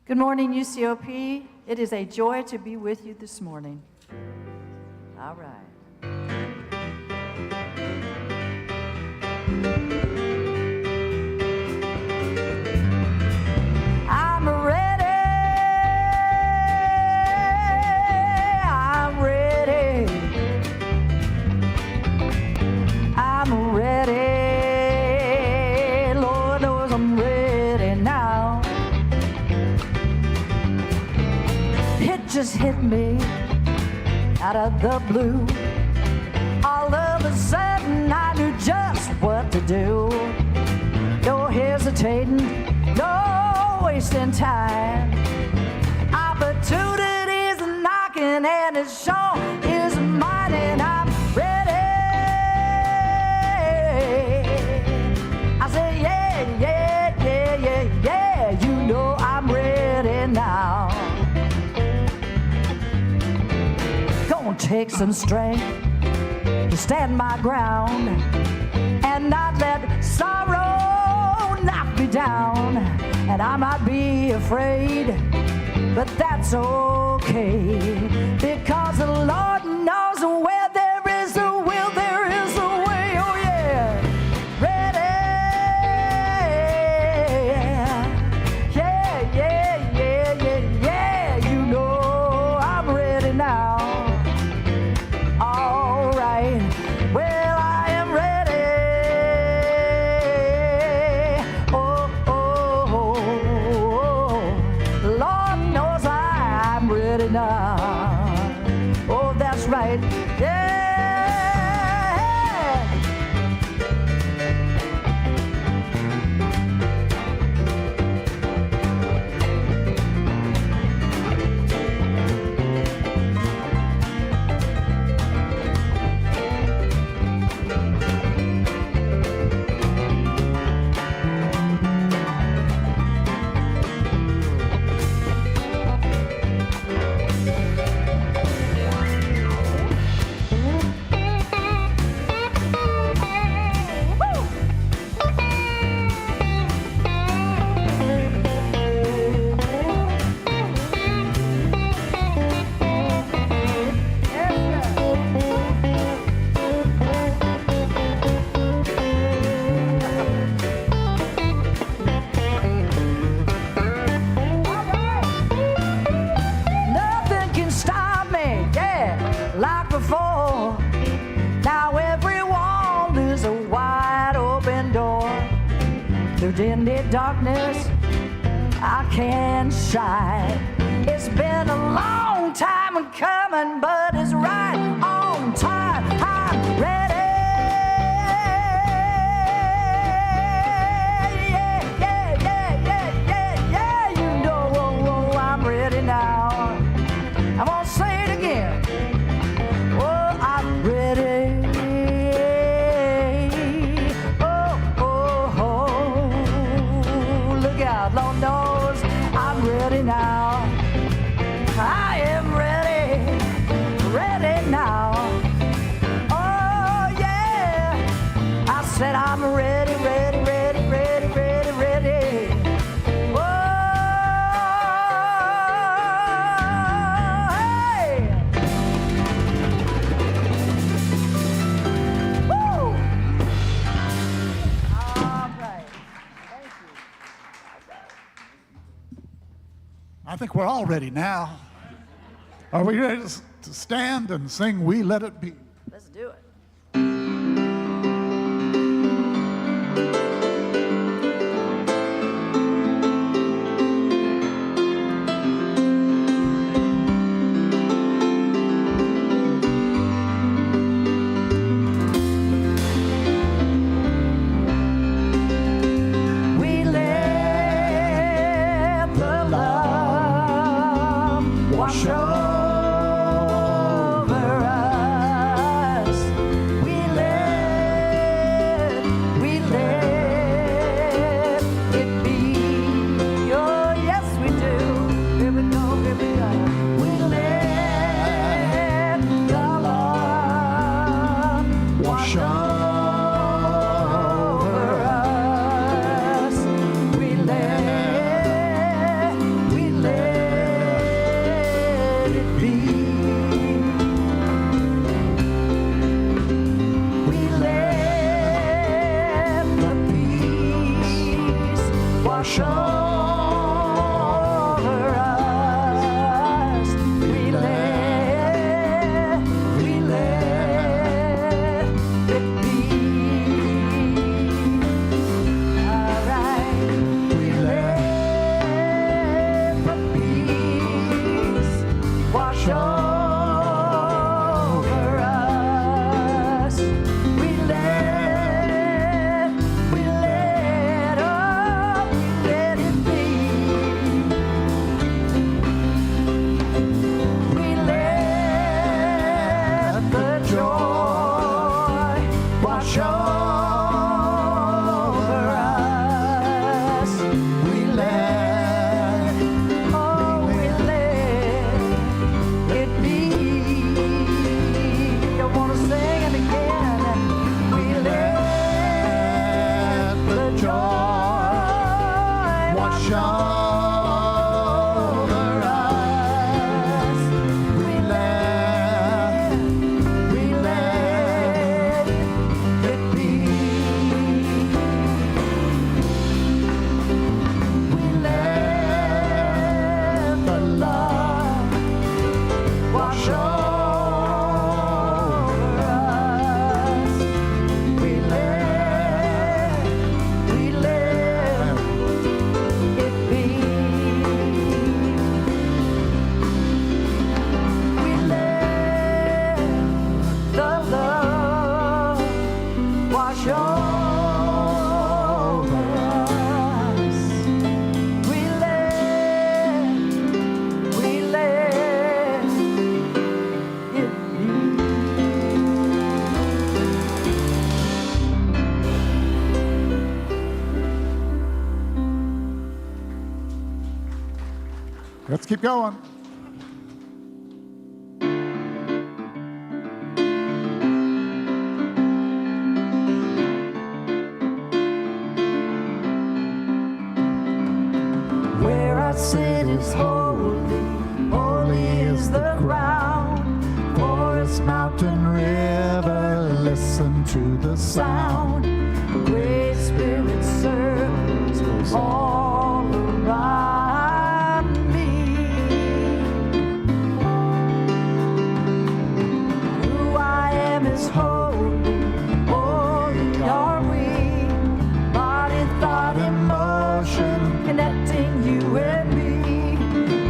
Good morning, UCOP. It is a joy to be with you this morning. All right. I'm ready. I'm ready. I'm ready. Lord knows I'm ready now. It just hit me out of the blue. All of a sudden I knew just what to do. No hesitating, no wasting time. Opportunities are knocking and it sure is mine, and I'm ready. I say yeah, yeah, yeah, yeah, yeah. You know I'm ready now. Gonna take some strength to stand my ground and not let sorrow knock me down. And I might be afraid, but that's okay, because the Lord knows where there is a will, there is a way. Oh yeah, ready. Yeah, yeah, yeah, yeah, yeah. You know I'm ready now. All right, well, I am ready. Oh, oh, oh, oh. Lord knows I'm ready now. Oh, that's right, yeah. Nothing can stop me, yeah, like before. Now every wall is a wide open door. Through any darkness, I can't shine. It's been a long time coming, but it's right on time. I'm ready. Yeah, yeah, yeah, yeah, yeah, yeah. You know, oh, oh, I'm ready now. I'm gonna say it again. Oh, I'm ready. Oh, oh, oh. Look out, Lord knows I'm ready now. I am ready, ready now. Oh, yeah. I said I'm ready, ready, ready, ready, ready, ready. Oh, hey. Woo. All right. Thank you. I think we're all ready now. Are we ready to stand and sing We Let It Be? Let's do it. We let the love wash over us. We let Let's keep going. Where I sit is holy, holy is the ground. Forest, mountain, river, listen to the sound. Great Spirit circles all around me. Who I am is holy, holy are we. Body, thought, emotion, connecting you and me.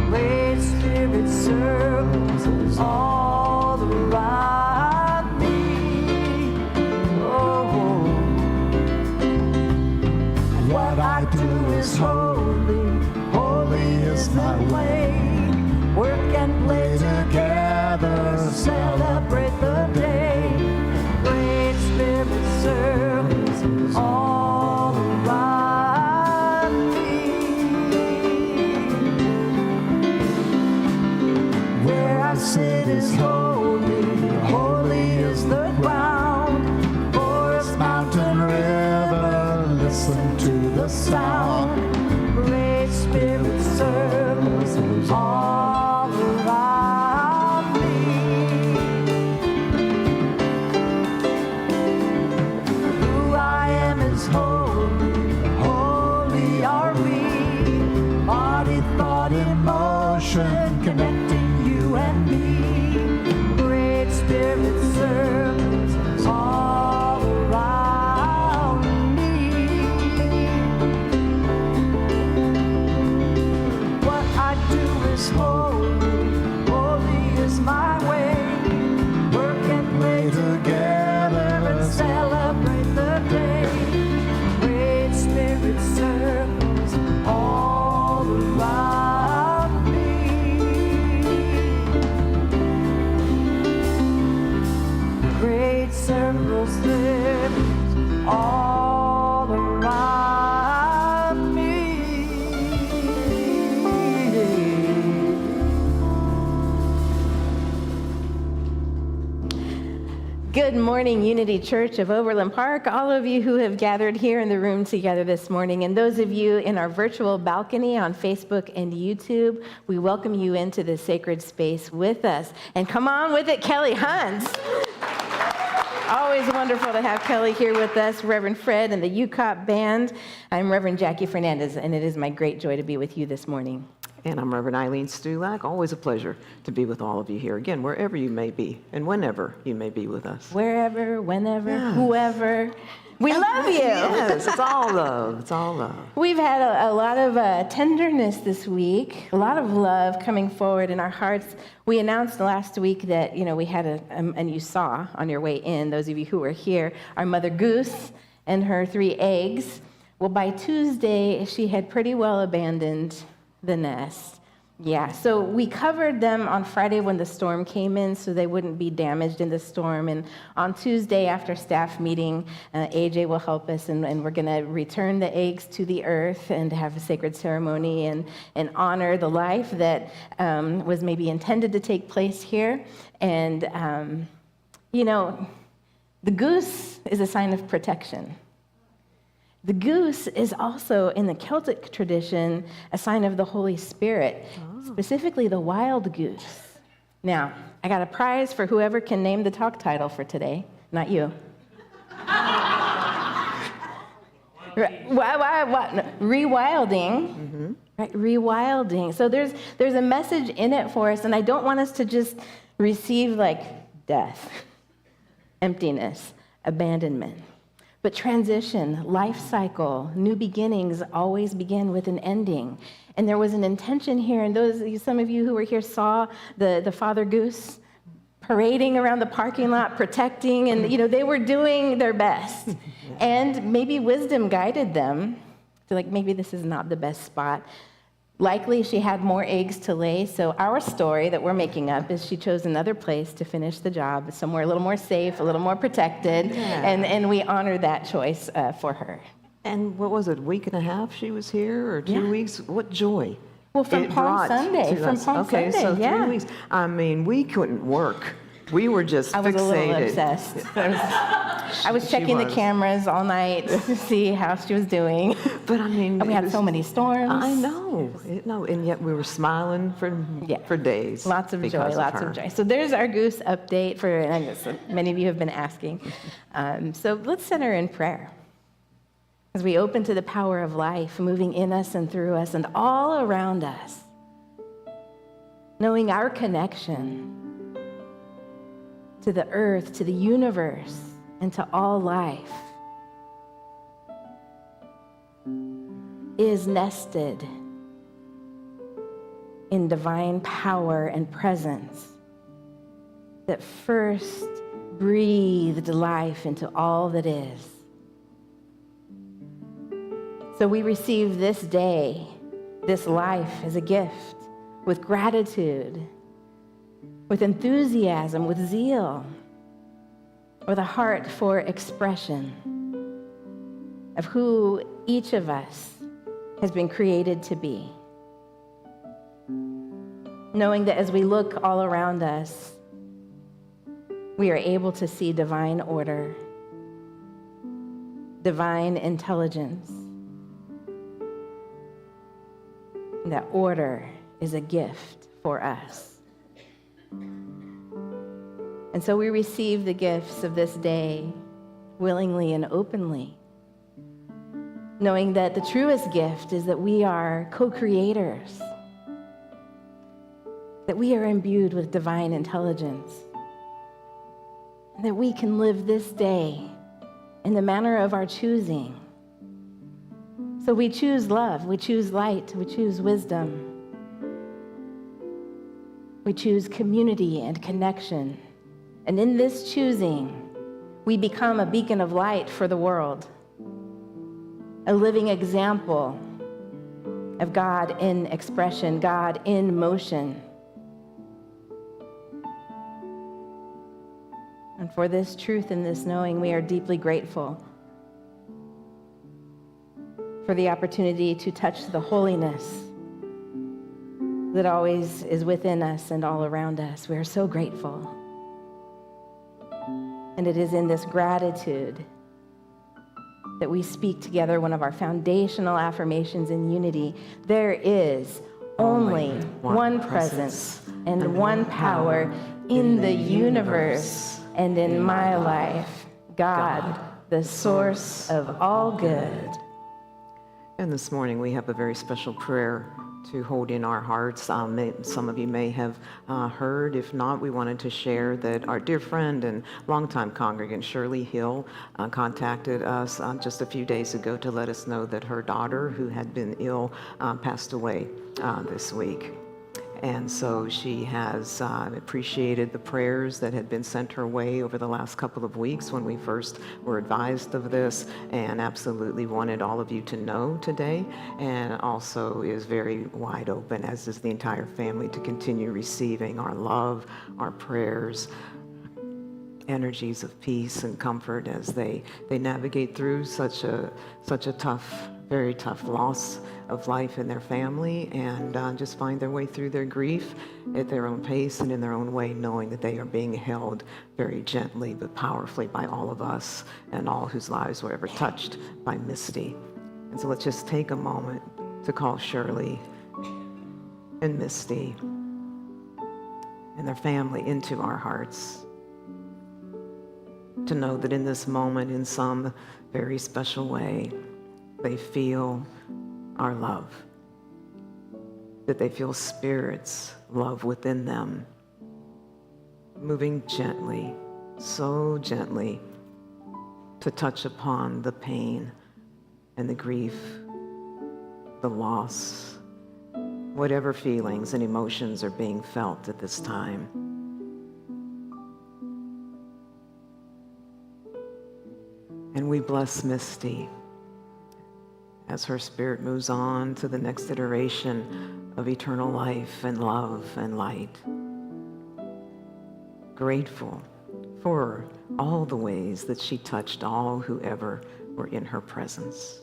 Great Spirit circles all around me. Oh, what I do is holy, holy is my way. Work and play together, celebrate the day. Great Spirit circles all around me. Where I sit is holy, holy is the ground. Forest, mountain, river, listen to the sound. Great Spirit circles all around me. Who I am is holy, holy are we. Body, thought, emotion, connecting you and me. Great Spirit circles all around me. What I do is holy, holy is my way. Work and play together and celebrate the day. Great Spirit circles all around me. Great circles live all around me. Good morning, Unity Church of Overland Park, all of you who have gathered here in the room together this morning, and those of you in our virtual balcony on Facebook and YouTube, we welcome you into this sacred space with us. And come on with it, Kelly Hunt. Always wonderful to have Kelly here with us, Reverend Fred and the UCOP band. I'm Reverend Jackie Fernandez, and it is my great joy to be with you this morning. And I'm Reverend Eileen Stulak. Always a pleasure to be with all of you here. Again, wherever you may be and whenever you may be with us. Wherever, whenever, whoever. We love you. Yes, it's all love. It's all love. We've had a lot of tenderness this week, a lot of love coming forward in our hearts. We announced last week that, we had and you saw on your way in, those of you who were here, our mother goose and her 3 eggs. Well, by Tuesday, she had pretty well abandoned the nest. Yeah, so we covered them on Friday when the storm came in so they wouldn't be damaged in the storm. And on Tuesday after staff meeting, AJ will help us, and we're going to return the eggs to the earth and have a sacred ceremony and honor the life that was maybe intended to take place here. And, the goose is a sign of protection. The goose is also, in the Celtic tradition, a sign of the Holy Spirit, specifically the wild goose. Now, I got a prize for whoever can name the talk title for today, not you. Rewilding. Mm-hmm. Right, rewilding. So there's a message in it for us, and I don't want us to just receive like death, emptiness, abandonment. But transition, life cycle, new beginnings always begin with an ending. And there was an intention here, and some of you who were here saw the father goose parading around the parking lot, protecting, and they were doing their best. And maybe wisdom guided them to maybe this is not the best spot. Likely she had more eggs to lay, so our story that we're making up is she chose another place to finish the job, somewhere a little more safe, a little more protected, and we honor that choice for her. And what was it, a week and a half she was here, or 2 weeks? What joy Well, from it Palm brought Sunday, to from us. Palm Okay, Sunday, so 3 yeah. weeks. I mean, we couldn't work. We were just I was fixated. a little obsessed. I was checking the was. cameras all night to see how she was doing. But I mean, And we had so many storms. I know, and yet we were smiling for days. Lots of joy, because lots her. of joy. So there's our goose update for, and I know many of you have been asking. So let's set her in prayer. As we open to the power of life moving in us and through us and all around us, knowing our connection to the earth, to the universe, and to all life is nested in divine power and presence that first breathed life into all that is. So we receive this day, this life as a gift, with gratitude, with enthusiasm, with zeal, with a heart for expression of who each of us has been created to be. Knowing that as we look all around us, we are able to see divine order, divine intelligence. And that order is a gift for us. And so we receive the gifts of this day willingly and openly, knowing that the truest gift is that we are co-creators, that we are imbued with divine intelligence, and that we can live this day in the manner of our choosing. So we choose love, we choose light, we choose wisdom, we choose community and connection. And in this choosing, we become a beacon of light for the world, a living example of God in expression, God in motion. And for this truth and this knowing, we are deeply grateful for the opportunity to touch the holiness that always is within us and all around us. We are so grateful. And it is in this gratitude that we speak together one of our foundational affirmations in unity. There is only one presence and one power in the universe and in my life, God, the source of all good. And this morning we have a very special prayer to hold in our hearts. Some of you may have heard. If not, we wanted to share that our dear friend and longtime congregant Shirley Hill contacted us just a few days ago to let us know that her daughter, who had been ill, passed away this week. And so she has appreciated the prayers that had been sent her way over the last couple of weeks when we first were advised of this, and absolutely wanted all of you to know today, and also is very wide open, as is the entire family, to continue receiving our love, our prayers, energies of peace and comfort as they navigate through such a tough, very tough loss of life in their family, and just find their way through their grief at their own pace and in their own way, knowing that they are being held very gently but powerfully by all of us and all whose lives were ever touched by Misty. And so let's just take a moment to call Shirley and Misty and their family into our hearts, to know that in this moment, in some very special way, they feel our love, that they feel Spirit's love within them, moving gently, so gently, to touch upon the pain and the grief, the loss, whatever feelings and emotions are being felt at this time. And we bless Misty as her spirit moves on to the next iteration of eternal life and love and light. Grateful for all the ways that she touched all who ever were in her presence.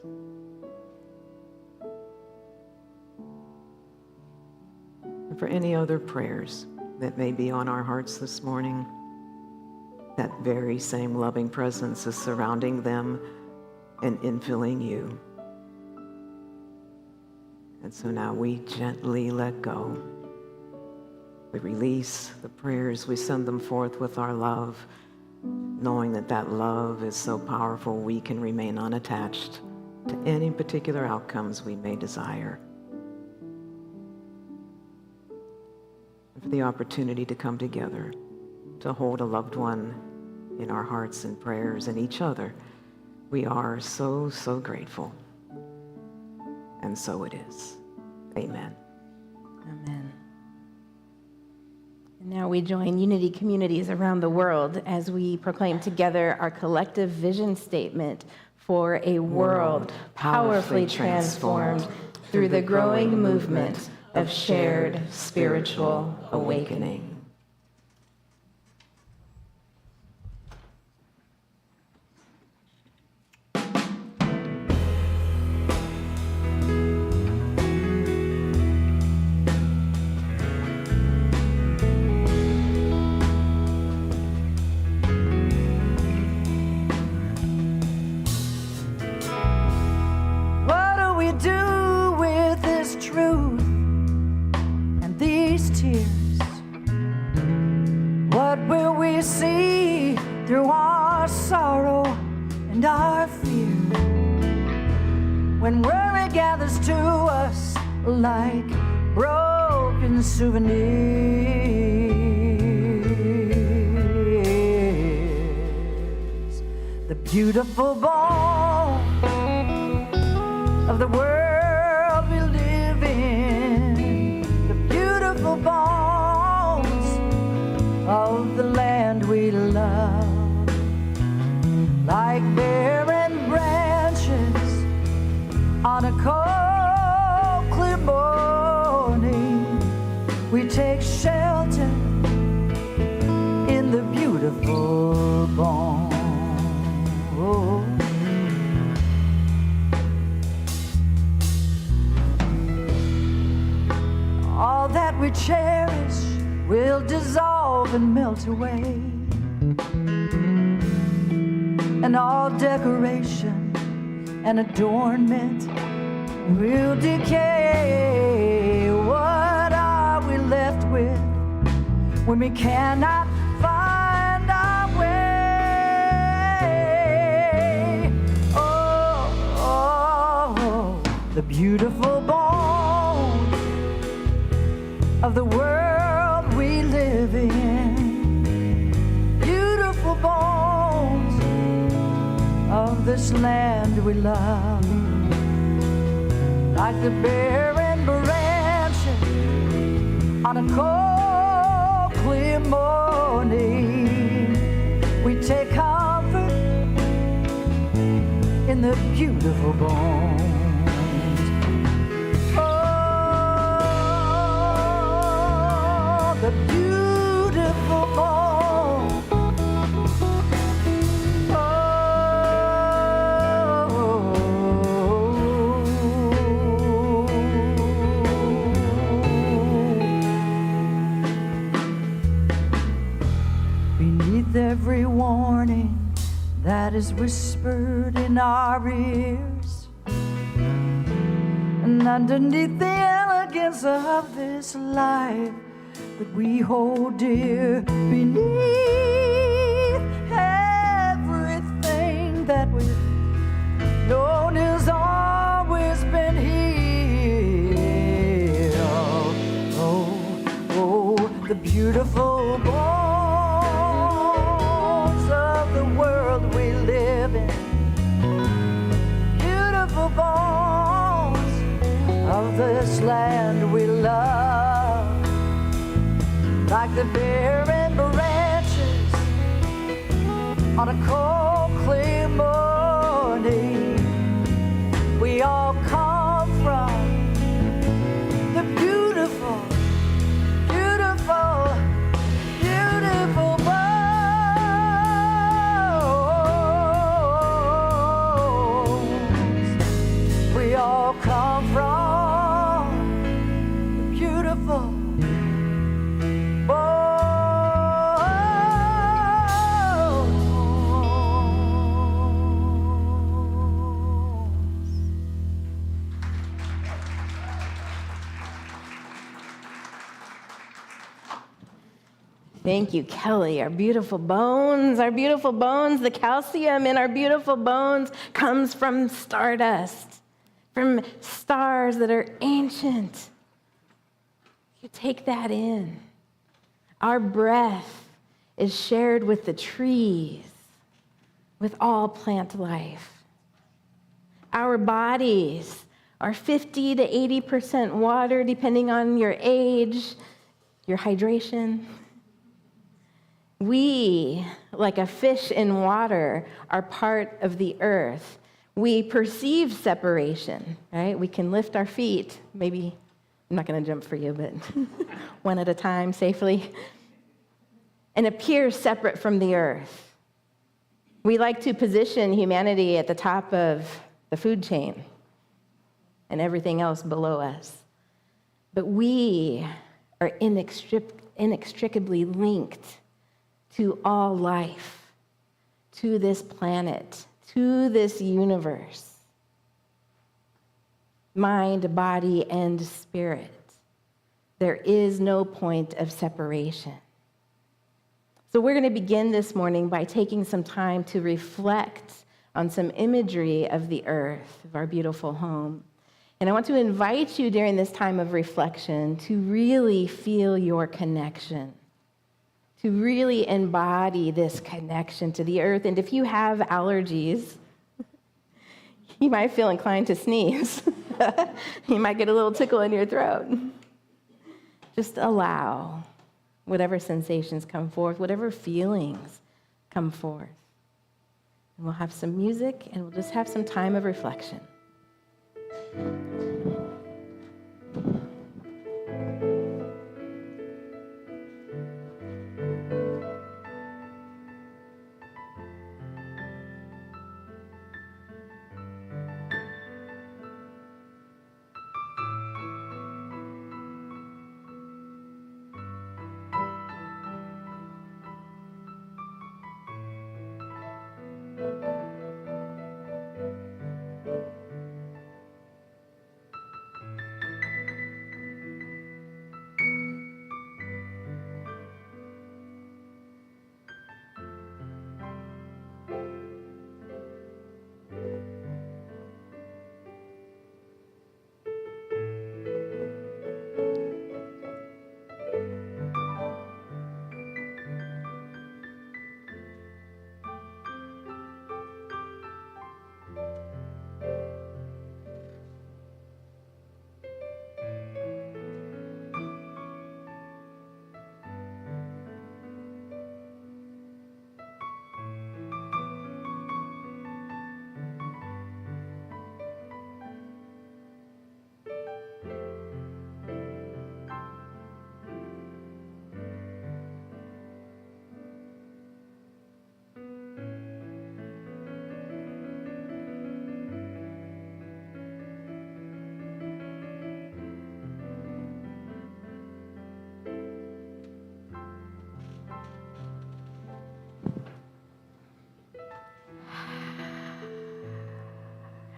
And for any other prayers that may be on our hearts this morning, that very same loving presence is surrounding them and infilling you. And so now we gently let go. We release the prayers, we send them forth with our love, knowing that that love is so powerful we can remain unattached to any particular outcomes we may desire. And for the opportunity to come together, to hold a loved one in our hearts and prayers and each other, we are so, so grateful. And so it is. Amen. Amen. And now we join unity communities around the world as we proclaim together our collective vision statement for a world powerfully transformed through the growing movement of shared spiritual awakening. What do we do with this truth and these tears? What will we see through our sorrow and our fear? When worry gathers to us like broken souvenirs, the beautiful bone of the world we live in, the beautiful bones of the land we love, like barren branches on a cold, clear morning. We take shelter in the beautiful bone. All that we cherish will dissolve and melt away, and all decoration and adornment will decay. What are we left with when we cannot find our way? Oh, the beautiful bones of the world we live in, beautiful bones of this land we love, like the barren branches on a cold, clear morning. We take comfort in the beautiful bones. The beautiful bone. Beneath every warning that is whispered in our ears, and underneath the elegance of this life that we hold dear, beneath everything that we've known has always been here. Oh, the beautiful bones of the world we live in, beautiful bones of this land we love, like the barren branches on a cold, clear morning. We all come from the beautiful, beautiful, beautiful bones. We all come from the beautiful, Thank you, Kelly. Our beautiful bones, the calcium in our beautiful bones comes from stardust, from stars that are ancient. You take that in. Our breath is shared with the trees, with all plant life. Our bodies are 50 to 80% water, depending on your age, your hydration. We, like a fish in water, are part of the earth. We perceive separation, right? We can lift our feet, maybe, I'm not going to jump for you, but one at a time safely, and appear separate from the earth. We like to position humanity at the top of the food chain and everything else below us. But we are inextricably linked to all life, to this planet, to this universe. Mind, body, and spirit. There is no point of separation. So we're going to begin this morning by taking some time to reflect on some imagery of the earth, of our beautiful home. And I want to invite you during this time of reflection to really feel your connection, to really embody this connection to the earth. And if you have allergies, you might feel inclined to sneeze. You might get a little tickle in your throat. Just allow whatever sensations come forth, whatever feelings come forth. And we'll have some music, and we'll just have some time of reflection.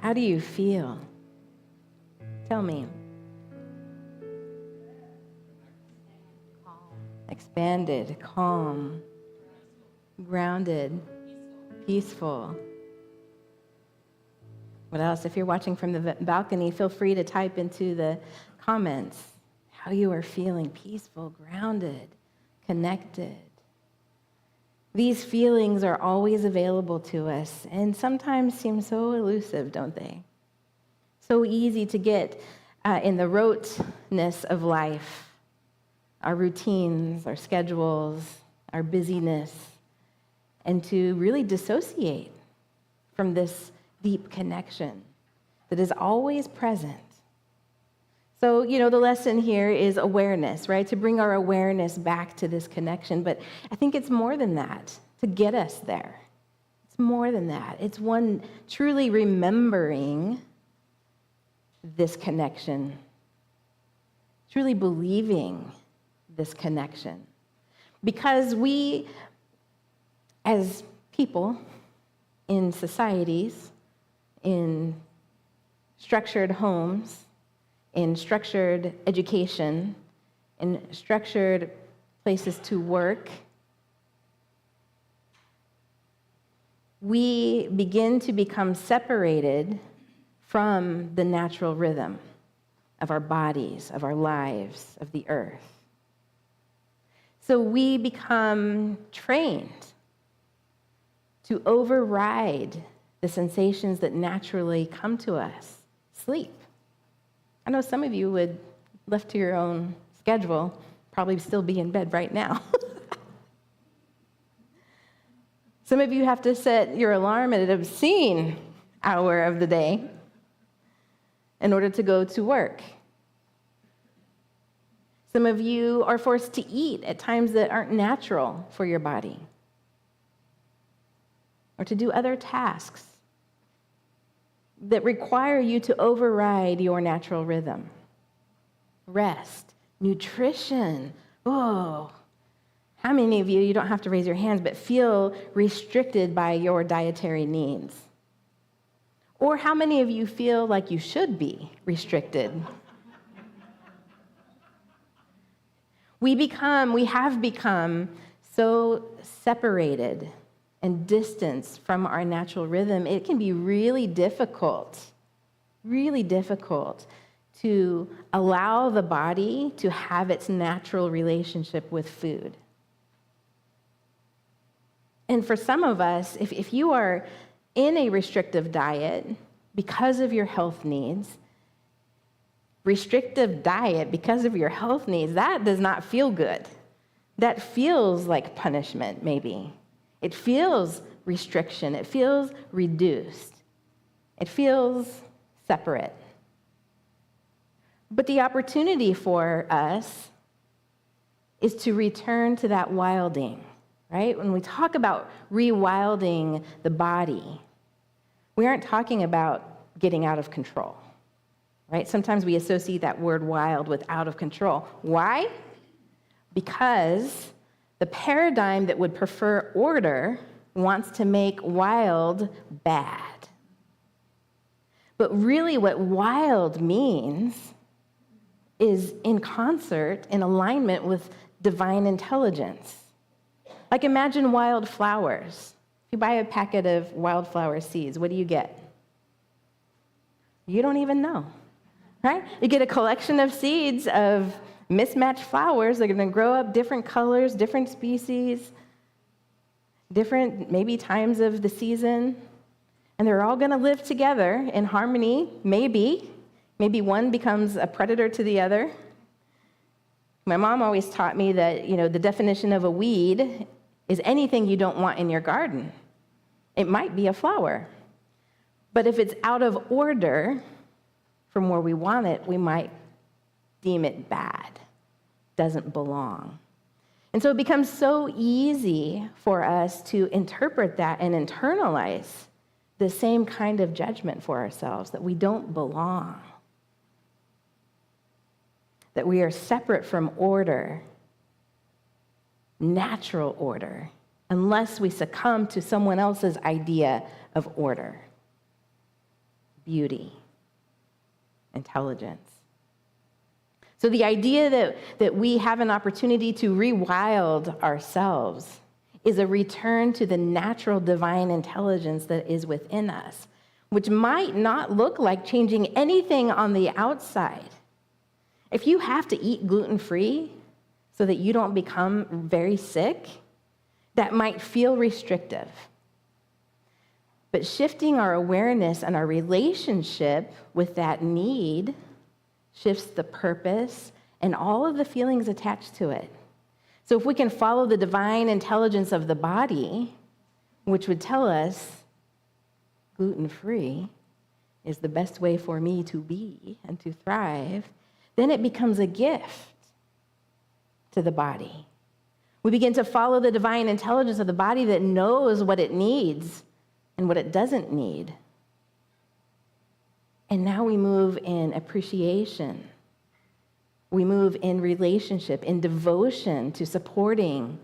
How do you feel? Tell me. Expanded, calm, grounded, peaceful. What else? If you're watching from the balcony, feel free to type into the comments how you are feeling: peaceful, grounded, connected. These feelings are always available to us and sometimes seem so elusive, don't they? So easy to get in the roteness of life, our routines, our schedules, our busyness, and to really dissociate from this deep connection that is always present. So, the lesson here is awareness, right? To bring our awareness back to this connection. But I think it's more than that, to get us there. It's more than that. It's one truly remembering this connection, truly believing this connection. Because we, as people in societies, in structured homes, in structured education, in structured places to work, we begin to become separated from the natural rhythm of our bodies, of our lives, of the earth. So we become trained to override the sensations that naturally come to us. Sleep. I know some of you would, left to your own schedule, probably still be in bed right now. Some of you have to set your alarm at an obscene hour of the day in order to go to work. Some of you are forced to eat at times that aren't natural for your body, or to do other tasks that require you to override your natural rhythm. Rest, nutrition. Oh, how many of you don't have to raise your hands, but feel restricted by your dietary needs? Or how many of you feel like you should be restricted? We have become so separated and distanced from our natural rhythm, it can be really difficult to allow the body to have its natural relationship with food. And for some of us, if you are in a restrictive diet because of your health needs, that does not feel good. That feels like punishment, maybe. It feels restriction. It feels reduced. It feels separate. But the opportunity for us is to return to that wilding, right? When we talk about rewilding the body, we aren't talking about getting out of control, right? Sometimes we associate that word wild with out of control. Why? Because the paradigm that would prefer order wants to make wild bad. But really what wild means is in concert, in alignment with divine intelligence. Like imagine wild flowers. If you buy a packet of wildflower seeds, what do you get? You don't even know, right? You get a collection of seeds of mismatched flowers. They're going to grow up different colors, different species, different maybe times of the season, and they're all going to live together in harmony, maybe. Maybe one becomes a predator to the other. My mom always taught me that, the definition of a weed is anything you don't want in your garden. It might be a flower. But if it's out of order from where we want it, we might deem it bad, doesn't belong. And so it becomes so easy for us to interpret that and internalize the same kind of judgment for ourselves, that we don't belong, that we are separate from order, natural order, unless we succumb to someone else's idea of order, beauty, intelligence. So the idea that we have an opportunity to rewild ourselves is a return to the natural divine intelligence that is within us, which might not look like changing anything on the outside. If you have to eat gluten-free so that you don't become very sick, that might feel restrictive. But shifting our awareness and our relationship with that need shifts the purpose and all of the feelings attached to it. So if we can follow the divine intelligence of the body, which would tell us gluten-free is the best way for me to be and to thrive, then it becomes a gift to the body. We begin to follow the divine intelligence of the body that knows what it needs and what it doesn't need. And now we move in appreciation. We move in relationship, in devotion to supporting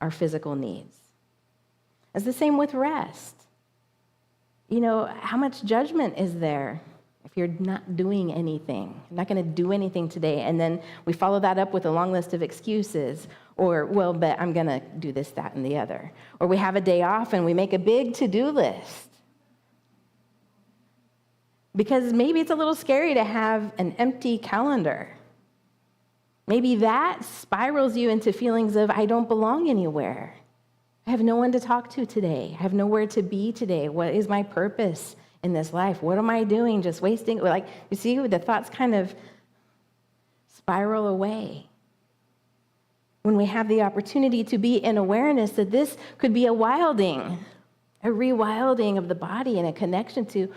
our physical needs. It's the same with rest. How much judgment is there if you're not doing anything, I'm not going to do anything today, and then we follow that up with a long list of excuses, or, well, but I'm going to do this, that, and the other. Or we have a day off and we make a big to-do list. Because maybe it's a little scary to have an empty calendar. Maybe that spirals you into feelings of, I don't belong anywhere. I have no one to talk to today. I have nowhere to be today. What is my purpose in this life? What am I doing? Just wasting, like, you see, the thoughts kind of spiral away. When we have the opportunity to be in awareness that this could be a rewilding of the body and a connection to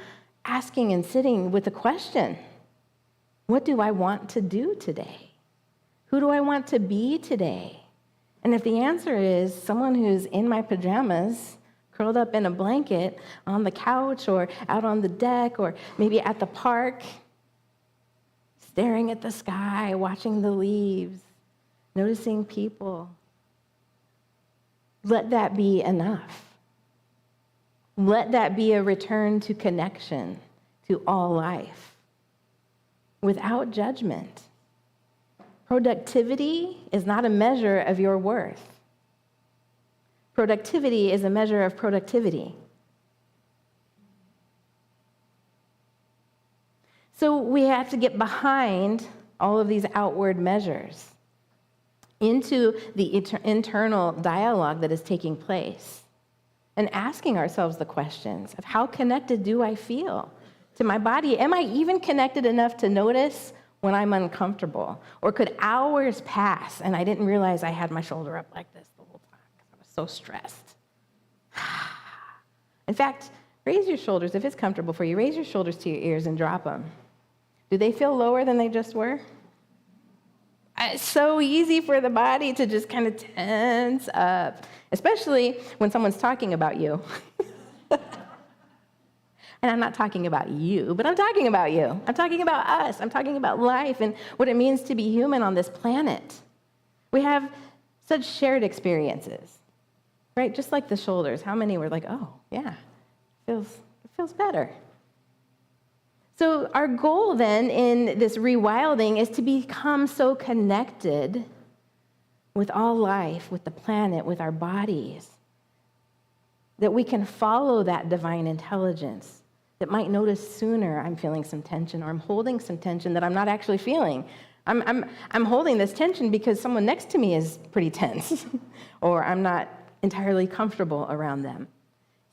asking and sitting with the question, what do I want to do today? Who do I want to be today? And if the answer is someone who's in my pajamas, curled up in a blanket on the couch or out on the deck or maybe at the park, staring at the sky, watching the leaves, noticing people, let that be enough. Let that be a return to connection to all life without judgment. Productivity is not a measure of your worth. Productivity is a measure of productivity. So we have to get behind all of these outward measures into the internal dialogue that is taking place and asking ourselves the questions of how connected do I feel to my body? Am I even connected enough to notice when I'm uncomfortable? Or could hours pass and I didn't realize I had my shoulder up like this the whole time because I was so stressed? In fact, raise your shoulders. If it's comfortable for you, raise your shoulders to your ears and drop them. Do they feel lower than they just were? It's so easy for the body to just kind of tense up, especially when someone's talking about you. And I'm not talking about you, but I'm talking about you. I'm talking about us. I'm talking about life and what it means to be human on this planet. We have such shared experiences, right? Just like the shoulders. How many were like, oh, yeah, it feels better. So our goal then in this rewilding is to become so connected with all life, with the planet, with our bodies, that we can follow that divine intelligence, that might notice sooner I'm feeling some tension or I'm holding some tension that I'm not actually feeling. I'm holding this tension because someone next to me is pretty tense or I'm not entirely comfortable around them.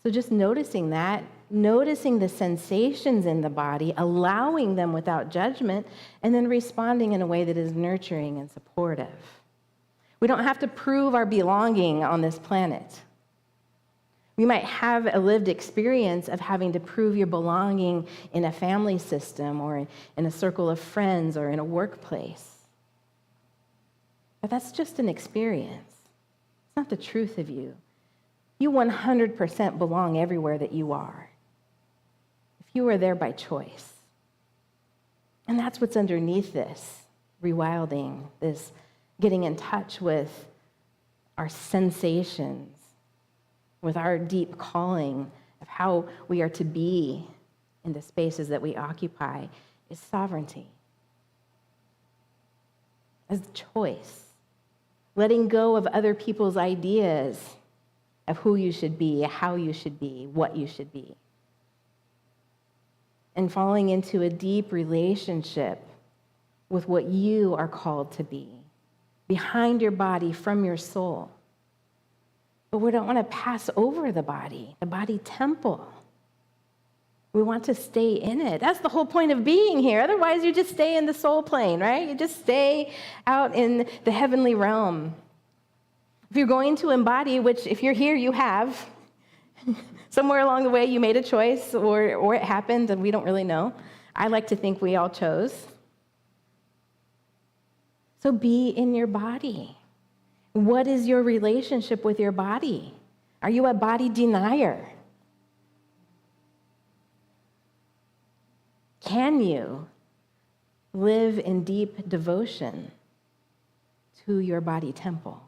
So just noticing that, noticing the sensations in the body, allowing them without judgment, and then responding in a way that is nurturing and supportive. We don't have to prove our belonging on this planet. You might have a lived experience of having to prove your belonging in a family system or in a circle of friends or in a workplace. But that's just an experience. It's not the truth of you. You 100% belong everywhere that you are, if you are there by choice. And that's what's underneath this rewilding, this getting in touch with our sensations, with our deep calling of how we are to be in the spaces that we occupy, is sovereignty. As choice. Letting go of other people's ideas of who you should be, how you should be, what you should be. And falling into a deep relationship with what you are called to be, behind your body, from your soul. But we don't want to pass over the body temple. We want to stay in it. That's the whole point of being here. Otherwise, you just stay in the soul plane, right? You just stay out in the heavenly realm. If you're going to embody, which if you're here, you have, somewhere along the way you made a choice or it happened and we don't really know. I like to think we all chose. So be in your body. What is your relationship with your body? Are you a body denier? Can you live in deep devotion to your body temple?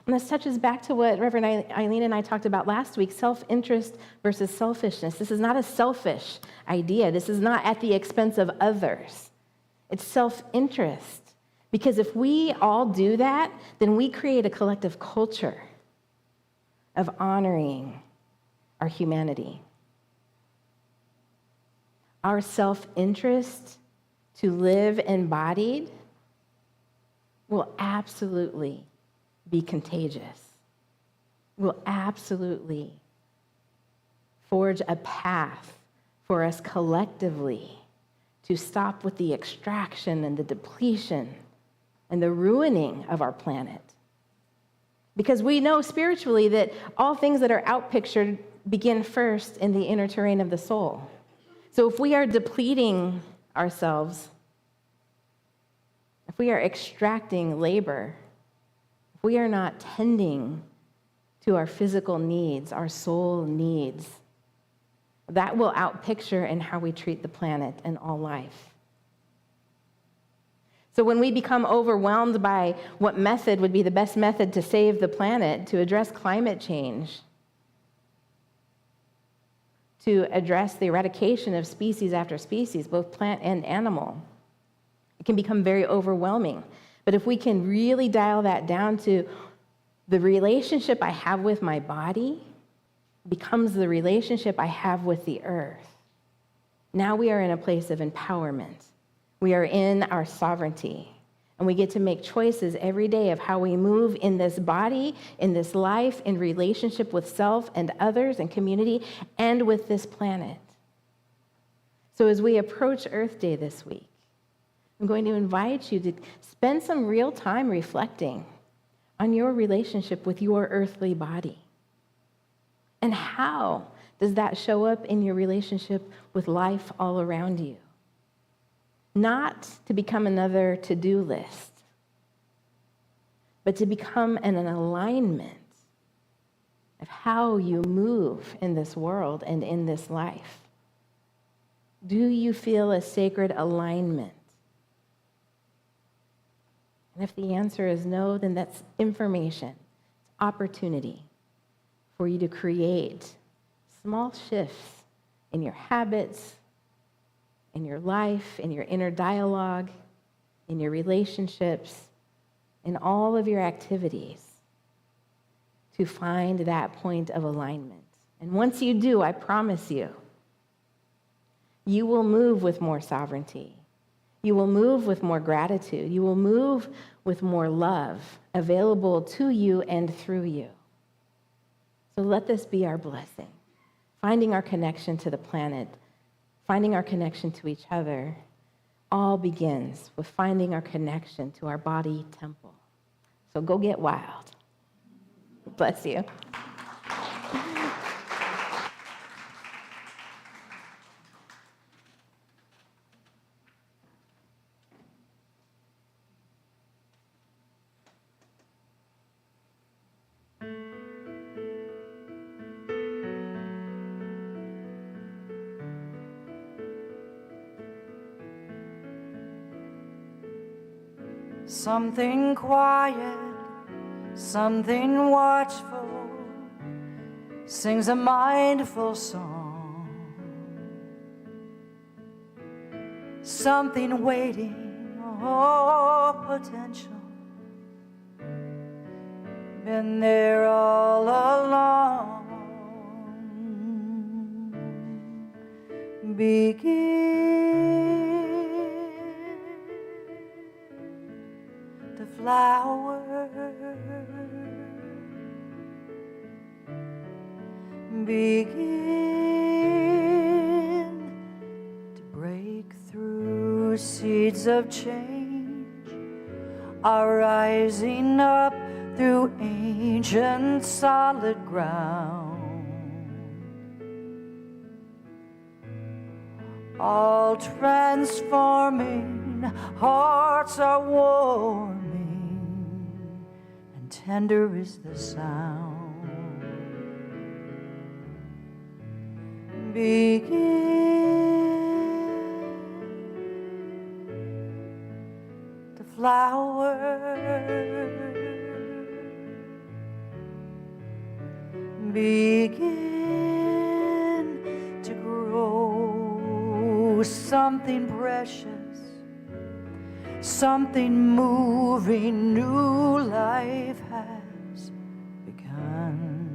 And this touches back to what Reverend Eileen and I talked about last week, self-interest versus selfishness. This is not a selfish idea. This is not at the expense of others. It's self-interest. Because if we all do that, then we create a collective culture of honoring our humanity. Our self-interest to live embodied will absolutely be contagious, will absolutely forge a path for us collectively to stop with the extraction and the depletion and the ruining of our planet. Because we know spiritually that all things that are outpictured begin first in the inner terrain of the soul. So if we are depleting ourselves, if we are extracting labor, if we are not tending to our physical needs, our soul needs, that will outpicture in how we treat the planet and all life. So when we become overwhelmed by what method would be the best method to save the planet, to address climate change, to address the eradication of species after species, both plant and animal, it can become very overwhelming. But if we can really dial that down to the relationship I have with my body becomes the relationship I have with the earth, now we are in a place of empowerment. We are in our sovereignty, and we get to make choices every day of how we move in this body, in this life, in relationship with self and others and community, and with this planet. So as we approach Earth Day this week, I'm going to invite you to spend some real time reflecting on your relationship with your earthly body. And how does that show up in your relationship with life all around you? Not to become another to-do list, but to become an alignment of how you move in this world and in this life. Do you feel a sacred alignment? And if the answer is no, then that's information, it's opportunity for you to create small shifts in your habits, in your life, in your inner dialogue, in your relationships, in all of your activities to find that point of alignment. And once you do, I promise you, you will move with more sovereignty. You will move with more gratitude. You will move with more love available to you and through you. So let this be our blessing, finding our connection to the planet, finding our connection to each other, all begins with finding our connection to our body temple. So go get wild. Bless you. Something quiet, something watchful, sings a mindful song. Something waiting, oh, potential, been there all along. Begin to flower, begin to break through. Seeds of change are rising up through ancient solid ground. All transforming, hearts are warming, and tender is the sound. Begin to flower, begin to grow. Something precious, something moving, new life has begun.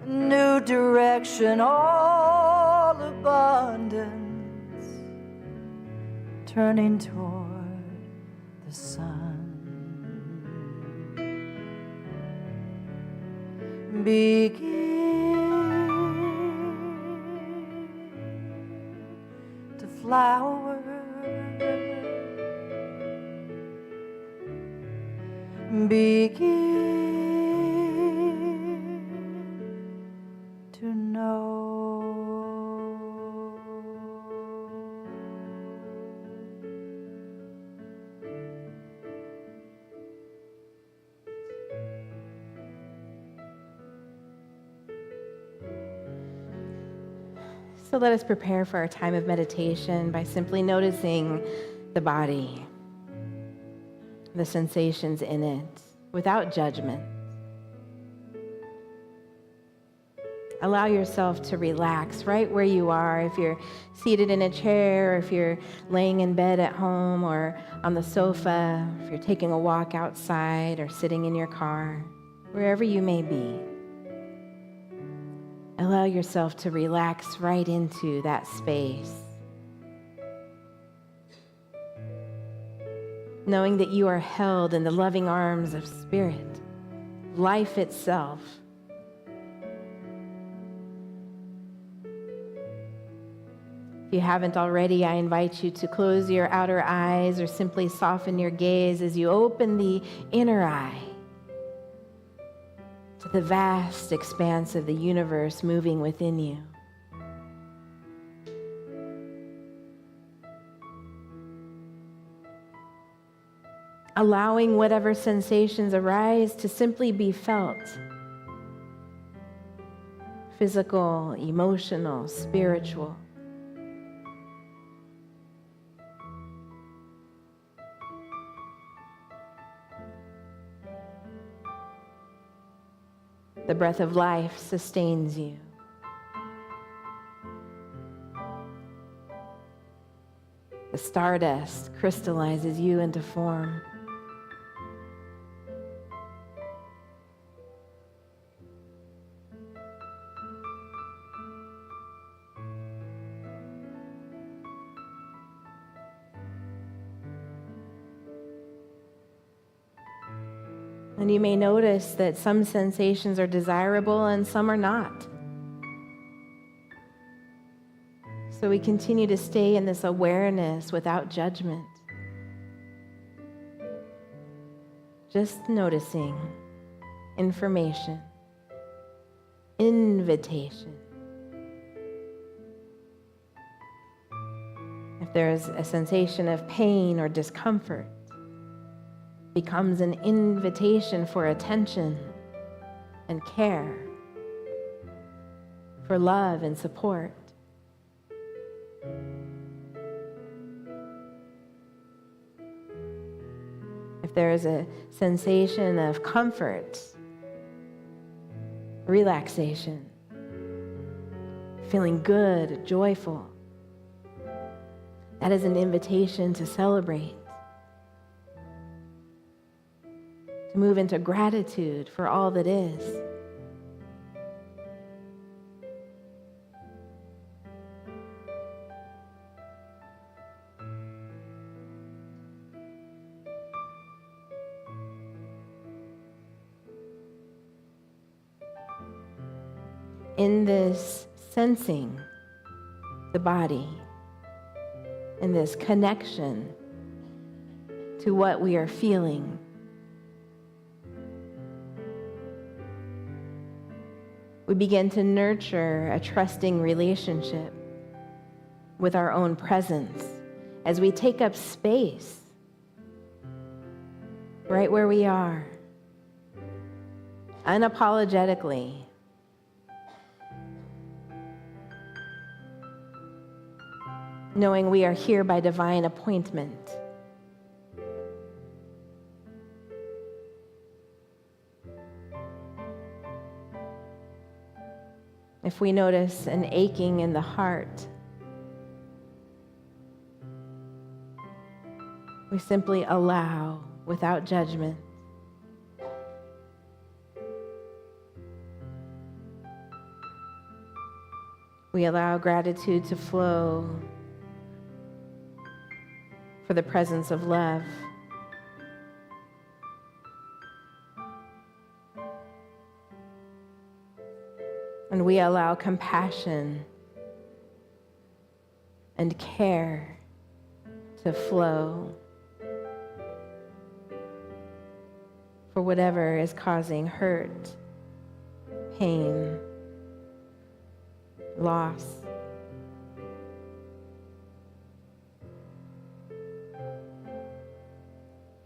New direction, all abundance, turning toward the sun. Begin to flower. Begin to know. So let us prepare for our time of meditation by simply noticing the body, the sensations in it, without judgment. Allow yourself to relax right where you are. If you're seated in a chair, or if you're laying in bed at home or on the sofa, if you're taking a walk outside or sitting in your car, wherever you may be. Allow yourself to relax right into that space. Knowing that you are held in the loving arms of Spirit, life itself. If you haven't already, I invite you to close your outer eyes or simply soften your gaze as you open the inner eye to the vast expanse of the universe moving within you. Allowing whatever sensations arise to simply be felt. Physical, emotional, spiritual. The breath of life sustains you. The stardust crystallizes you into form. And you may notice that some sensations are desirable and some are not. So we continue to stay in this awareness without judgment. Just noticing information, invitation. If there's a sensation of pain or discomfort, becomes an invitation for attention and care, for love and support. If there is a sensation of comfort, relaxation, feeling good, joyful, that is an invitation to celebrate. To move into gratitude for all that is. In this sensing the body, in this connection to what we are feeling, we begin to nurture a trusting relationship with our own presence as we take up space right where we are, unapologetically. Knowing we are here by divine appointment. If we notice an aching in the heart, we simply allow without judgment. We allow gratitude to flow for the presence of love. And we allow compassion and care to flow for whatever is causing hurt, pain, loss.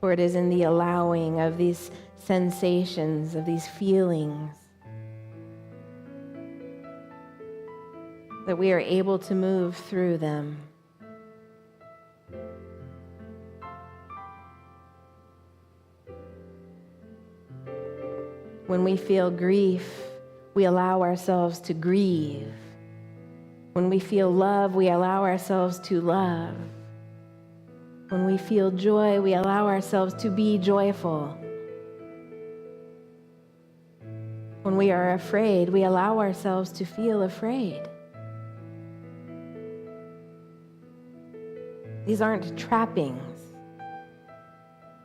For it is in the allowing of these sensations, of these feelings, that we are able to move through them. When we feel grief, we allow ourselves to grieve. When we feel love, we allow ourselves to love. When we feel joy, we allow ourselves to be joyful. When we are afraid, we allow ourselves to feel afraid. These aren't trappings.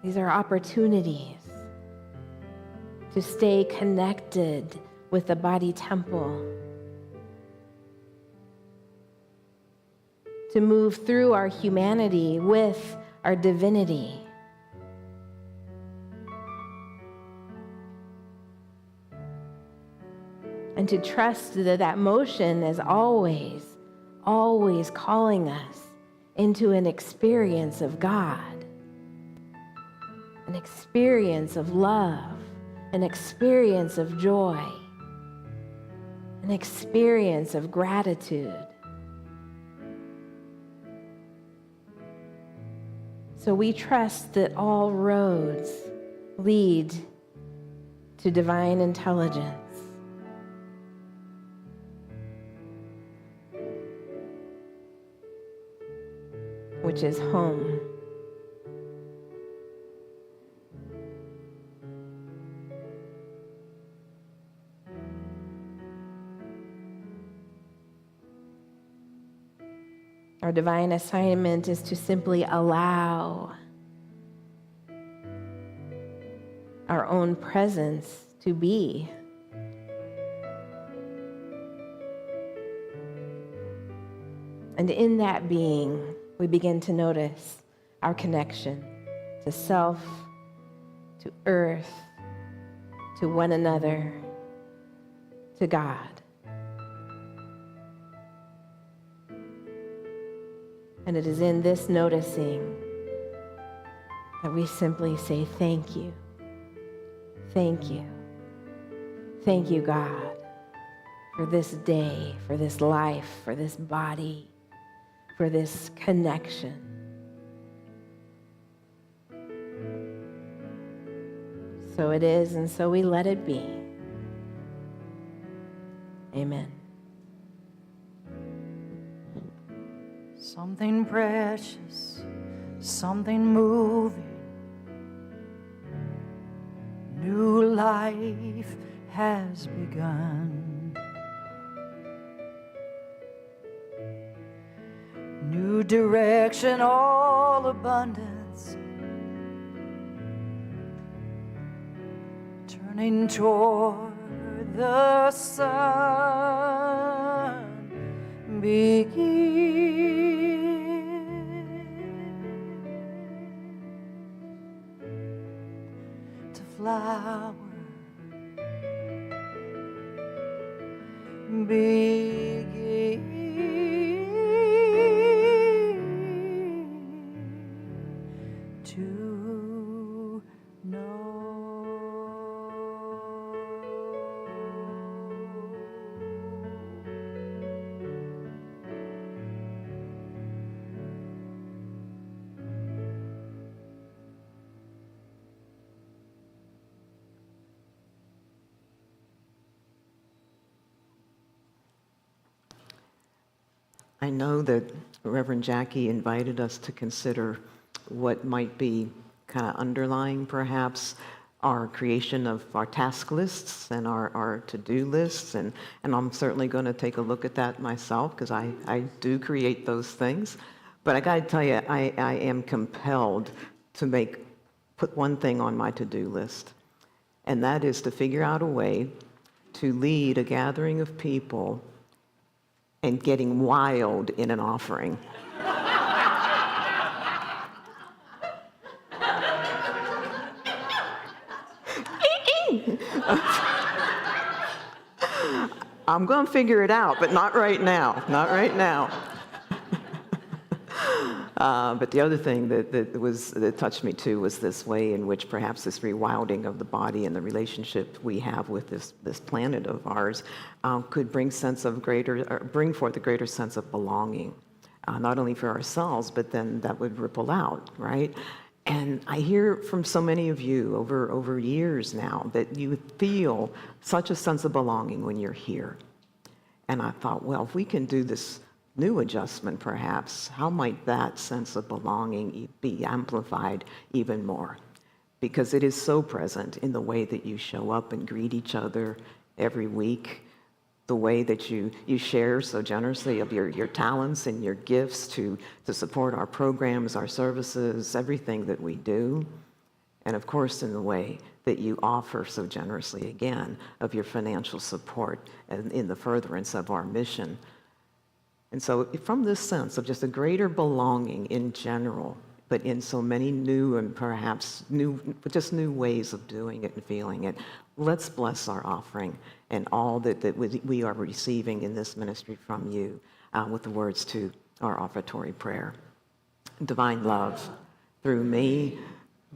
These are opportunities to stay connected with the body temple, to move through our humanity with our divinity. And to trust that that motion is always, always calling us into an experience of God, an experience of love, an experience of joy, an experience of gratitude. So we trust that all roads lead to divine intelligence. Which is home. Our divine assignment is to simply allow our own presence to be. And in that being, we begin to notice our connection to self, to earth, to one another, to God. And it is in this noticing that we simply say, thank you. Thank you. Thank you, God, for this day, for this life, for this body, for this connection. So it is, and so we let it be. Amen. Something precious, something moving, new life has begun. New direction, all abundance, turning toward the sun begin to flower begin to know. I know that Reverend Jackie invited us to consider what might be kind of underlying, perhaps, our creation of our task lists and our to-do lists. And I'm certainly going to take a look at that myself because I do create those things. But I got to tell you, I am compelled to put one thing on my to-do list, and that is to figure out a way to lead a gathering of people and getting wild in an offering. I'm going to figure it out, but not right now. Not right now. But the other thing that touched me too was this way in which perhaps this rewilding of the body and the relationship we have with this planet of ours could bring forth a greater sense of belonging, not only for ourselves, but then that would ripple out, right? And I hear from so many of you over years now that you feel such a sense of belonging when you're here. And I thought, well, if we can do this new adjustment, perhaps, how might that sense of belonging be amplified even more? Because it is so present in the way that you show up and greet each other every week, the way that you share so generously of your talents and your gifts to support our programs, our services, everything that we do. And of course, in the way that you offer so generously, again, of your financial support and in the furtherance of our mission. And so from this sense of just a greater belonging in general, but in so many new and perhaps new ways of doing it and feeling it, let's bless our offering and all that we are receiving in this ministry from you with the words to our offertory prayer. Divine love, through me,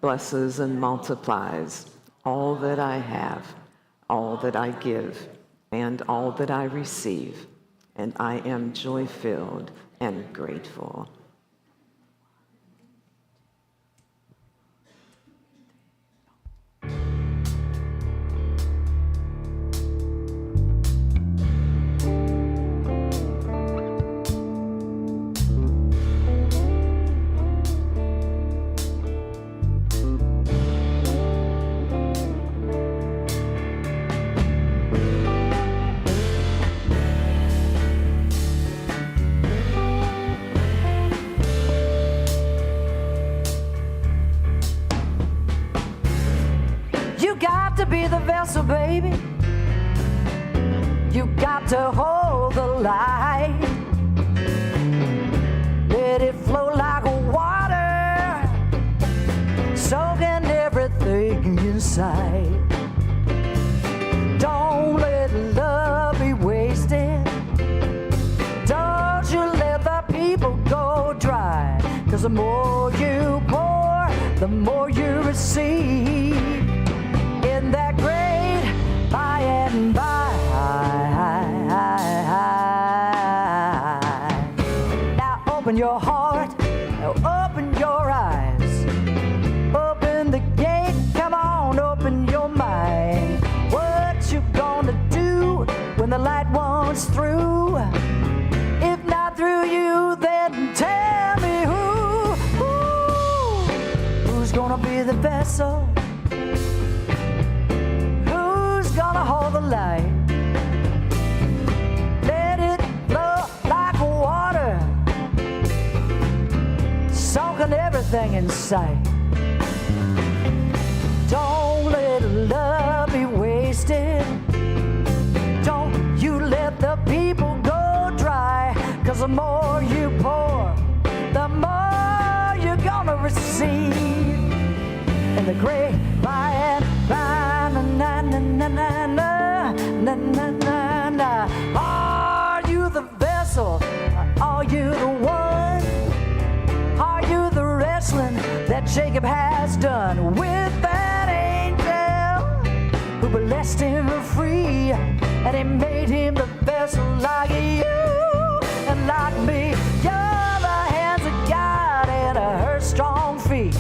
blesses and multiplies all that I have, all that I give, and all that I receive, and I am joy-filled and grateful. Be the vessel, baby. You got to hold the light. Let it flow like water, soaking everything inside. Don't let love be wasted. Don't you let the people go dry. 'Cause the more you pour, the more you receive. In that great by and by. Now open your heart, now open your eyes. Open the gate, come on, open your mind. What you gonna do when the light wants through? If not through you, then tell me who's gonna be the vessel? Gonna hold the light. Let it flow like water, soaking everything in sight. Don't let love be wasted. Don't you let the people go dry. 'Cause the more you pour, the more you're gonna receive. In the great by and by. Na, na, na, na, na, na, na, na, na. Are you the vessel? Are you the one? Are you the wrestling that Jacob has done with that angel who blessed him free, and he made him the vessel like you and like me? You're the hands of God and her strong feet.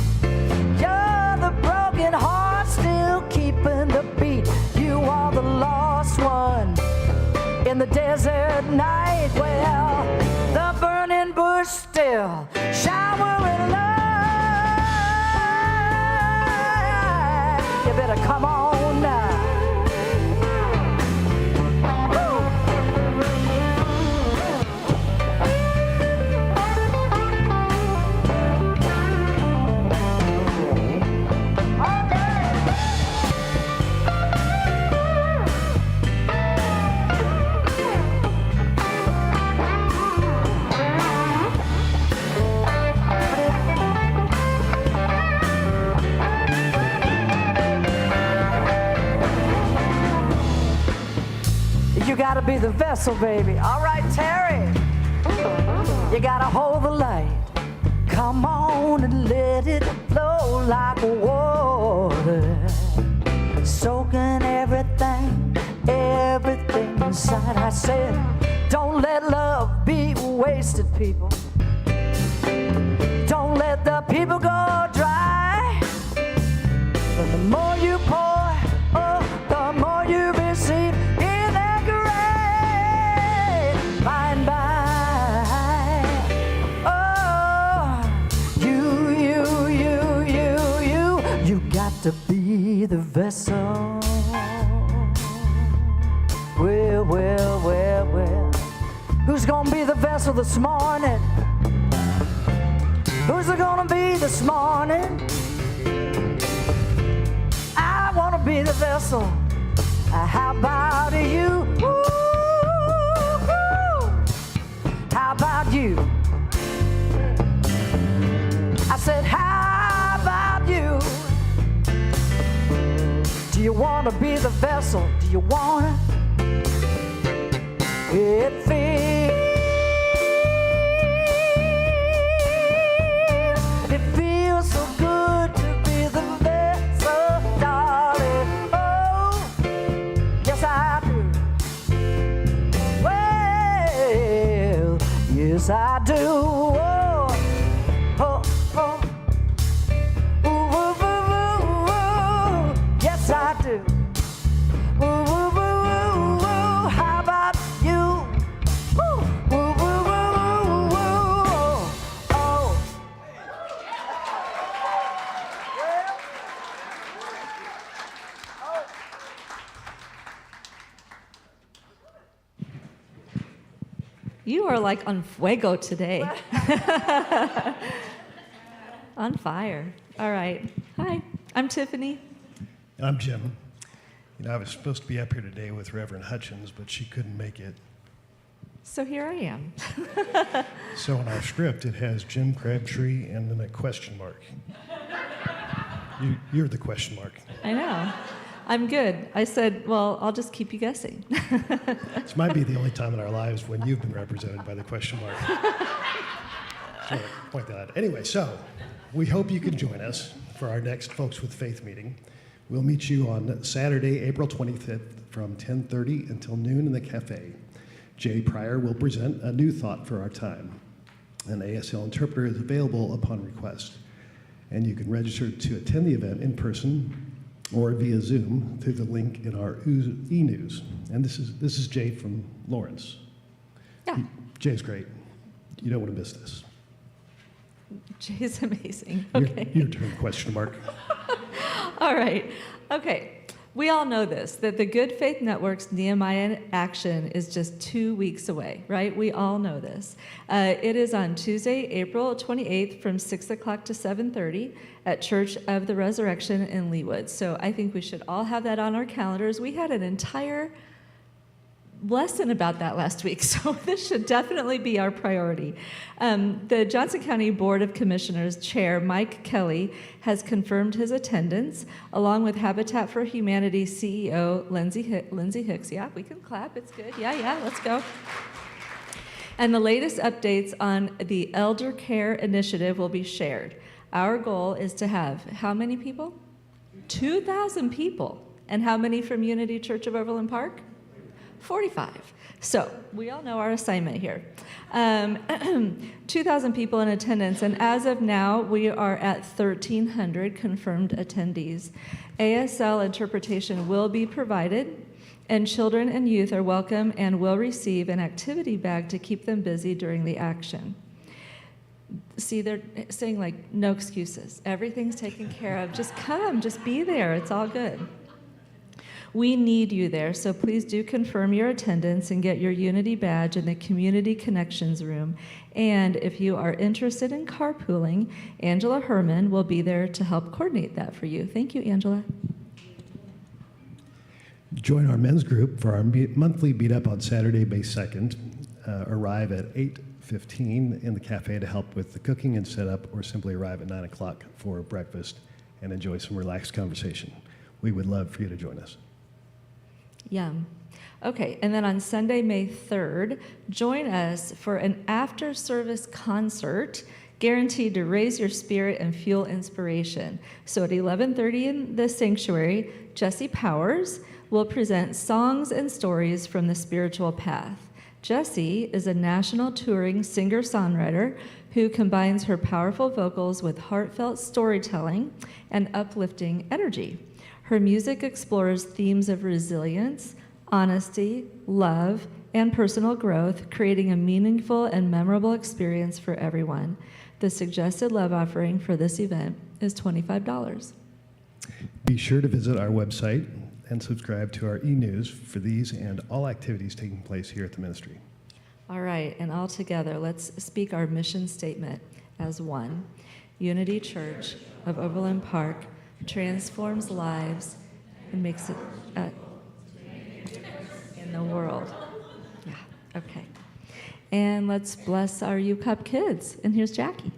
You're the broken heart still keeping the beat. You are the lost one in the desert night. Well, the gotta be the vessel, baby. All right, Terry. You gotta hold the light. Come on and let it flow like water. Soaking everything inside. I said, don't let love be wasted, people. Don't let the people go dry. But the more you pour, oh, the more you receive in that great by and by. Oh, you got to be the vessel. Well. Who's gonna be the vessel this morning? Who's it gonna be this morning? I wanna be the vessel. How about you? Ooh. How about you? I said, how about you? Do you wanna be the vessel? Do you wanna? It feels so good to be the vessel, darling. Oh, yes I do. Well, yes I do. Yes I do. How about you? You are like on fuego today. On fire. All right. Hi, I'm Tiffany. I'm Jim. You know, I was supposed to be up here today with Reverend Hutchins, but she couldn't make it. So here I am. So in our script, it has Jim Crabtree and then a question mark. You're the question mark. I know. I'm good. I said, well, I'll just keep you guessing. This might be the only time in our lives when you've been represented by the question mark. So point that out. Anyway, so we hope you can join us for our next Folks with Faith meeting. We'll meet you on Saturday, April 25th from 10:30 until noon in the cafe. Jay Pryor will present a new thought for our time. An ASL interpreter is available upon request. And you can register to attend the event in person or via Zoom through the link in our e-news. And this is Jay from Lawrence. Yeah. Jay's great. You don't want to miss this. Jay's amazing. Okay. Your turn, question mark. All right. Okay. We all know this, that the Good Faith Network's Nehemiah Action is just 2 weeks away, right? We all know this. It is on Tuesday, April 28th from 6 o'clock to 7:30 at Church of the Resurrection in Leawood. So I think we should all have that on our calendars. We had an entire lesson about that last week, so this should definitely be our priority. The Johnson County Board of Commissioners Chair Mike Kelly has confirmed his attendance, along with Habitat for Humanity CEO Lindsay Hicks. Yeah, we can clap. It's good. Yeah, let's go. And the latest updates on the Elder Care Initiative will be shared. Our goal is to have how many people? 2,000 people. And how many from Unity Church of Overland Park? 45. So we all know our assignment here. 2,000 people in attendance, and as of now, we are at 1,300 confirmed attendees. ASL interpretation will be provided, and children and youth are welcome and will receive an activity bag to keep them busy during the action. See, they're saying like, no excuses. Everything's taken care of. Just come, just be there. It's all good. We need you there, so please do confirm your attendance and get your Unity badge in the Community Connections room. And if you are interested in carpooling, Angela Herman will be there to help coordinate that for you. Thank you, Angela. Join our men's group for our monthly meetup on Saturday, May 2nd. Arrive at 8:15 in the cafe to help with the cooking and setup, or simply arrive at 9 o'clock for breakfast and enjoy some relaxed conversation. We would love for you to join us. Yum. Okay, and then on Sunday, May 3rd, join us for an after-service concert guaranteed to raise your spirit and fuel inspiration. So at 11:30 in the sanctuary, Jesse Powers will present songs and stories from the spiritual path. Jesse is a national touring singer-songwriter who combines her powerful vocals with heartfelt storytelling and uplifting energy. Her music explores themes of resilience, honesty, love, and personal growth, creating a meaningful and memorable experience for everyone. The suggested love offering for this event is $25. Be sure to visit our website and subscribe to our e-news for these and all activities taking place here at the ministry. All right, and all together, let's speak our mission statement as one. Unity Church of Overland Park transforms lives and makes it in the world. Yeah, okay. And let's bless our UCUP kids. And here's Jackie.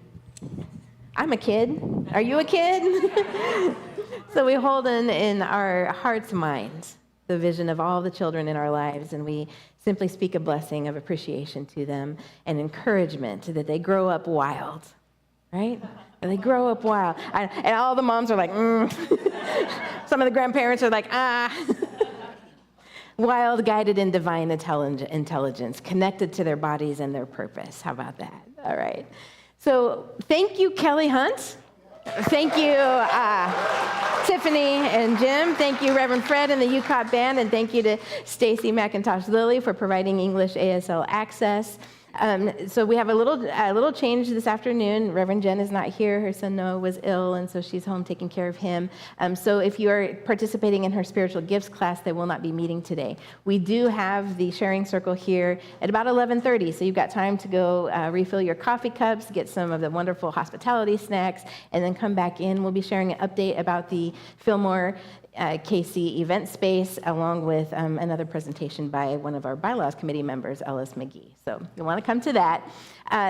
I'm a kid. Are you a kid? So we hold in our hearts and minds the vision of all the children in our lives, and we simply speak a blessing of appreciation to them and encouragement that they grow up wild, right? And they grow up wild. And all the moms are like, Some of the grandparents are like, Wild, guided in divine intelligence, connected to their bodies and their purpose. How about that? All right. So thank you, Kelly Hunt. Thank you, Tiffany and Jim. Thank you, Reverend Fred and the UCOP band. And thank you to Stacy McIntosh Lilly for providing English ASL access. So we have a little change this afternoon. Reverend Jen is not here. Her son Noah was ill, and so she's home taking care of him. So if you are participating in her spiritual gifts class, they will not be meeting today. We do have the sharing circle here at about 11:30, so you've got time to go refill your coffee cups, get some of the wonderful hospitality snacks, and then come back in. We'll be sharing an update about the Fillmore KC event space, along with another presentation by one of our bylaws committee members, Ellis McGee. So you'll want to come to that.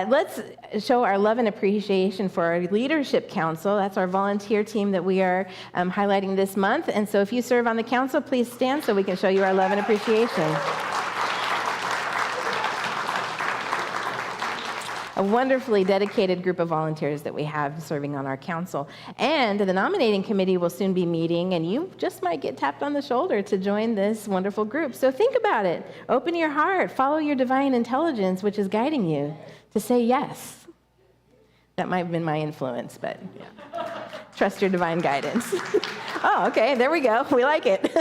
Let's show our love and appreciation for our leadership council. That's our volunteer team that we are highlighting this month. And so if you serve on the council, please stand so we can show you our love and appreciation. A wonderfully dedicated group of volunteers that we have serving on our council. And the nominating committee will soon be meeting, and you just might get tapped on the shoulder to join this wonderful group. So think about it. Open your heart. Follow your divine intelligence, which is guiding you to say yes. That might have been my influence, but yeah. Trust your divine guidance. Oh, okay, there we go. We like it.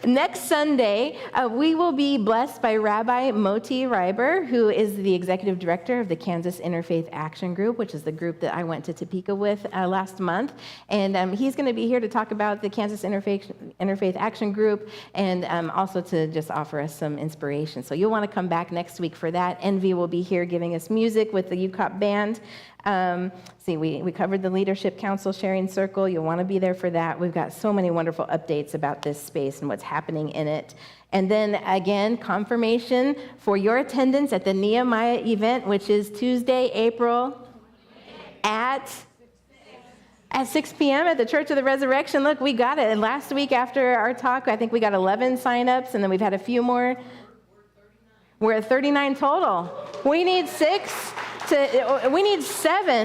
Next Sunday, we will be blessed by Rabbi Moti Reiber, who is the executive director of the Kansas Interfaith Action Group, which is the group that I went to Topeka with last month. And he's going to be here to talk about the Kansas Interfaith Action Group and also to just offer us some inspiration. So you'll want to come back next week for that. Envy will be here giving us music with the UCOP band. We covered the Leadership Council Sharing Circle. You'll want to be there for that. We've got so many wonderful updates about this space and what's happening in it. And then again, confirmation for your attendance at the Nehemiah event, which is Tuesday, April at 6 p.m. at the Church of the Resurrection. Look, we got it. And last week after our talk, I think we got 11 signups, and then we've had a few more. We're at 39 total. We need 7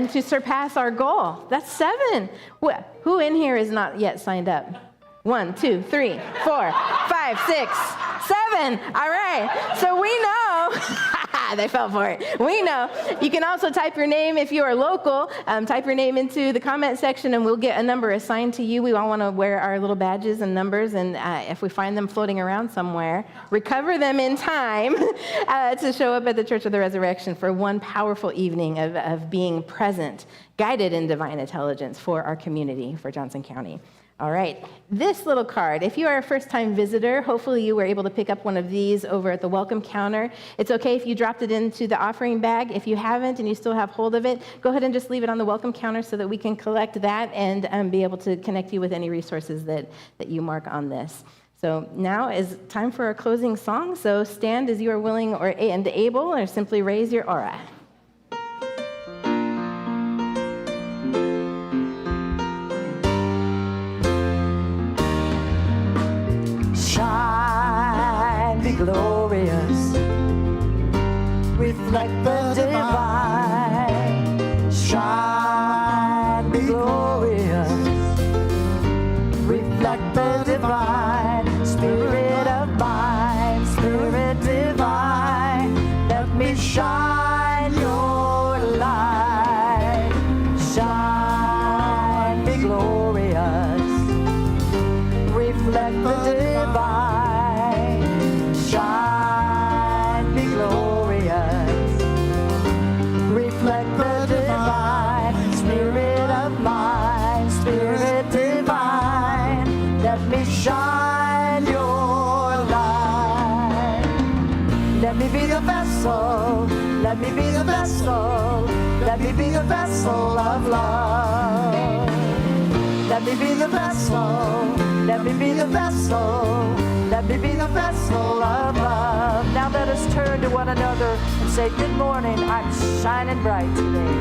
to surpass our goal. That's 7. Who in here is not yet signed up? 1, 2, 3, 4, 5, 6, 7. All right. So we know. They fell for it. We know. You can also type your name if you are local. Type your name into the comment section, and we'll get a number assigned to you. We all want to wear our little badges and numbers, and if we find them floating around somewhere, recover them in time to show up at the Church of the Resurrection for one powerful evening of being present, guided in divine intelligence for our community, for Johnson County. All right, this little card, if you are a first-time visitor, hopefully you were able to pick up one of these over at the welcome counter. It's okay if you dropped it into the offering bag. If you haven't and you still have hold of it, go ahead and just leave it on the welcome counter so that we can collect that and be able to connect you with any resources that you mark on this. So now is time for our closing song, so stand as you are willing and able, or simply raise your aura. glorious. Reflect the divine. Shine, be glorious. Reflect the divine. Spirit of mine, Spirit divine. Let me shine your light. Shine, be glorious. Reflect the divine. Shine, be glorious. Reflect the divine. Spirit of mine, Spirit divine. Let me shine your light. Let me be the vessel. Let me be the vessel. Let me be the vessel of love. Let me be the vessel. Let me be the vessel. Let me be the vessel of love. Now let us turn to one another and say, good morning, I'm shining bright today.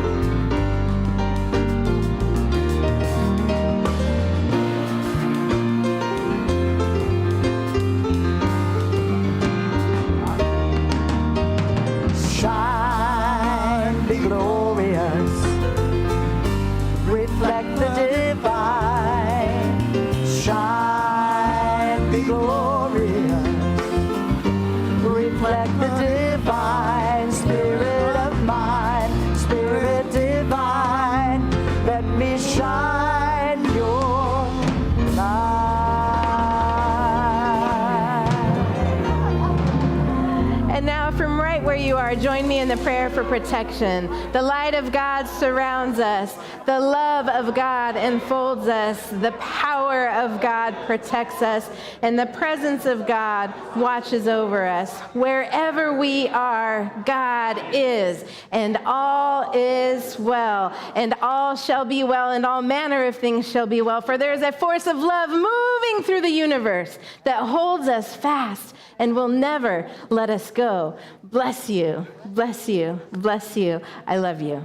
Shine, be glorious. Reflect the divine. Shine, be glorious. Reflect the divine. Spirit of mine, Spirit divine. Let me shine your light. And now, from right where you are, join me in the prayer for protection. The light of God surrounds us. The love of God enfolds us. The power of God protects us. And the presence of God watches over us. Wherever we are, God is. And all is well. And all shall be well. And all manner of things shall be well. For there is a force of love moving through the universe that holds us fast and will never let us go. Bless you, bless you, bless you. I love you.